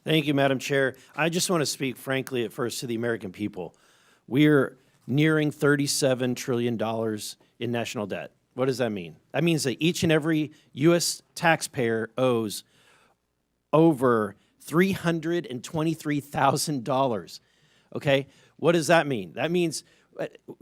Thank you, Madam Chair. I just want to speak frankly at first to the American people. We're nearing $37 trillion in national debt. What does that mean? That means that each and every U.S. taxpayer owes over $323,000. Okay? What does that mean? That means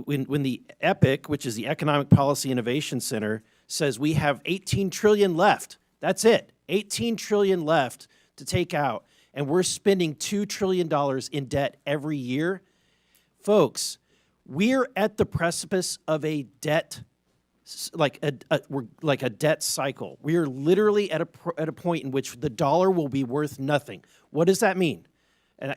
when the EPIC, which is the Economic Policy Innovation Center, says we have 18 trillion left. That's it. 18 trillion left to take out, and we're spending $2 trillion in debt every year. Folks, we're at the precipice of a debt, we're like a debt cycle. We are literally at a point in which the dollar will be worth nothing. What does that mean? And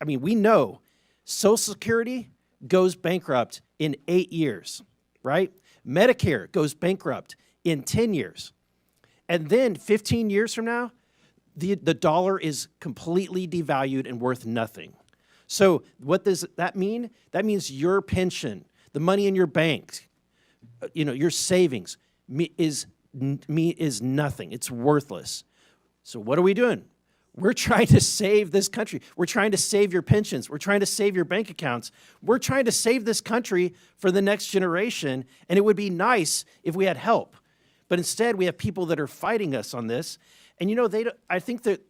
we know Social Security goes bankrupt in 8 years, right? Medicare goes bankrupt in 10 years. And then 15 years from now, the dollar is completely devalued and worth nothing. So what does that mean? That means your pension, the money in your bank, your savings is nothing. It's worthless. So what are we doing? We're trying to save this country. We're trying to save your pensions. We're trying to save your bank accounts. We're trying to save this country for the next generation, and it would be nice if we had help. But instead, we have people that are fighting us on this. And I think that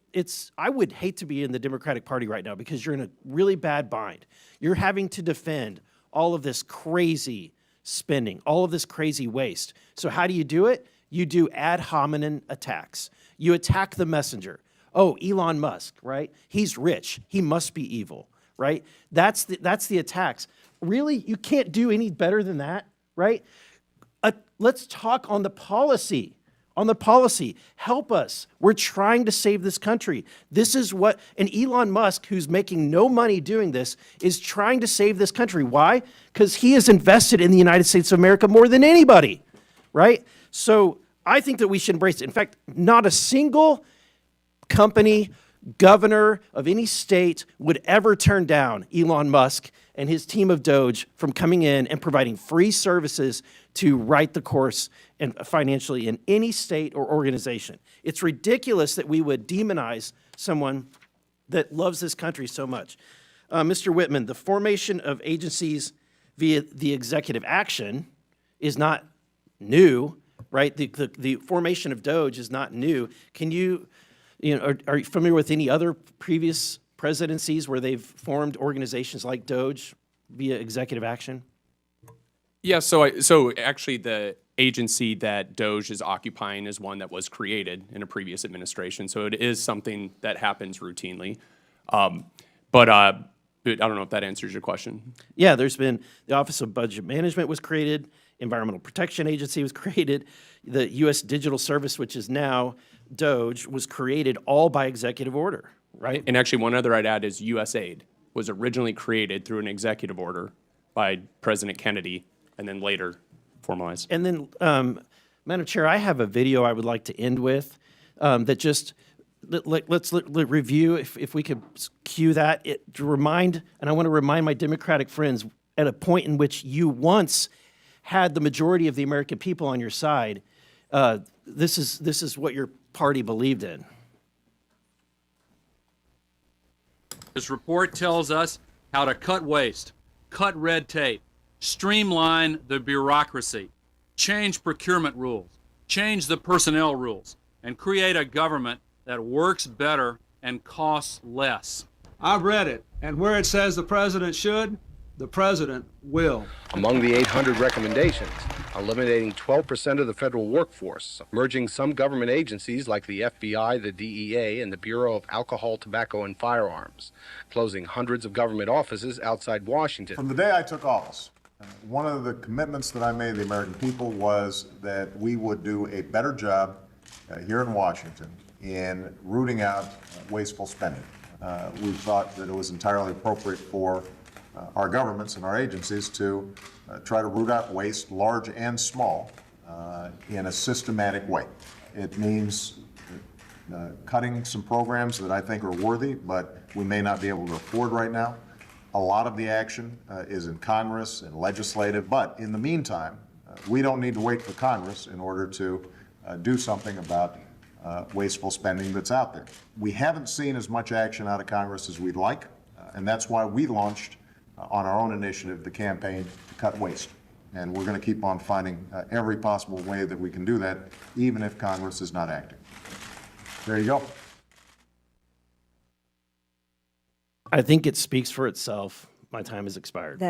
I would hate to be in the Democratic Party right now because you're in a really bad bind. You're having to defend all of this crazy spending, all of this crazy waste. So how do you do it? You do ad hominem attacks. You attack the messenger. Oh, Elon Musk, right? He's rich. He must be evil, right? That's the attacks. Really, you can't do any better than that, right? Let's talk on the policy. Help us. We're trying to save this country. This is and Elon Musk, who's making no money doing this, is trying to save this country. Why? Because he has invested in the United States of America more than anybody, right? So I think that we should embrace it. In fact, not a single company, governor of any state would ever turn down Elon Musk and his team of DOGE from coming in and providing free services to right the course and financially in any state or organization. It's ridiculous that we would demonize someone that loves this country so much. Mr. Whitman, the formation of agencies via the executive action is not new, right? The formation of DOGE is not new. Can you are you familiar with any other previous presidencies where they've formed organizations like DOGE via executive action? Yeah, so actually the agency that DOGE is occupying is one that was created in a previous administration, so it is something that happens routinely. But I don't know if that answers your question. Yeah, there's been the Office of Budget Management was created, Environmental Protection Agency was created, the U.S. Digital Service, which is now DOGE, was created all by executive order, right? And actually one other I'd add is USAID was originally created through an executive order by President Kennedy and then later formalized. And then, Madam Chair, I have a video I would like to end with that just, let's review, if we could cue that, to remind, and I want to remind my Democratic friends, at a point in which you once had the majority of the American people on your side, this is what your party believed in. This report tells us how to cut waste, cut red tape, streamline the bureaucracy, change procurement rules, change the personnel rules, and create a government that works better and costs less. I've read it, and where it says the president should, the president will. Among the 800 recommendations, eliminating 12% of the federal workforce, merging some government agencies like the FBI, the DEA, and the Bureau of Alcohol, Tobacco, and Firearms, closing hundreds of government offices outside Washington. From the day I took office, one of the commitments that I made to the American people was that we would do a better job here in Washington in rooting out wasteful spending. We thought that it was entirely appropriate for our governments and our agencies to try to root out waste, large and small, in a systematic way. It means cutting some programs that I think are worthy, but we may not be able to afford right now. A lot of the action is in Congress and legislative, but in the meantime, we don't need to wait for Congress in order to do something about wasteful spending that's out there. We haven't seen as much action out of Congress as we'd like, and that's why we launched on our own initiative the campaign to cut waste. And we're going to keep on finding every possible way that we can do that, even if Congress is not acting. There you go. I think it speaks for itself. My time has expired.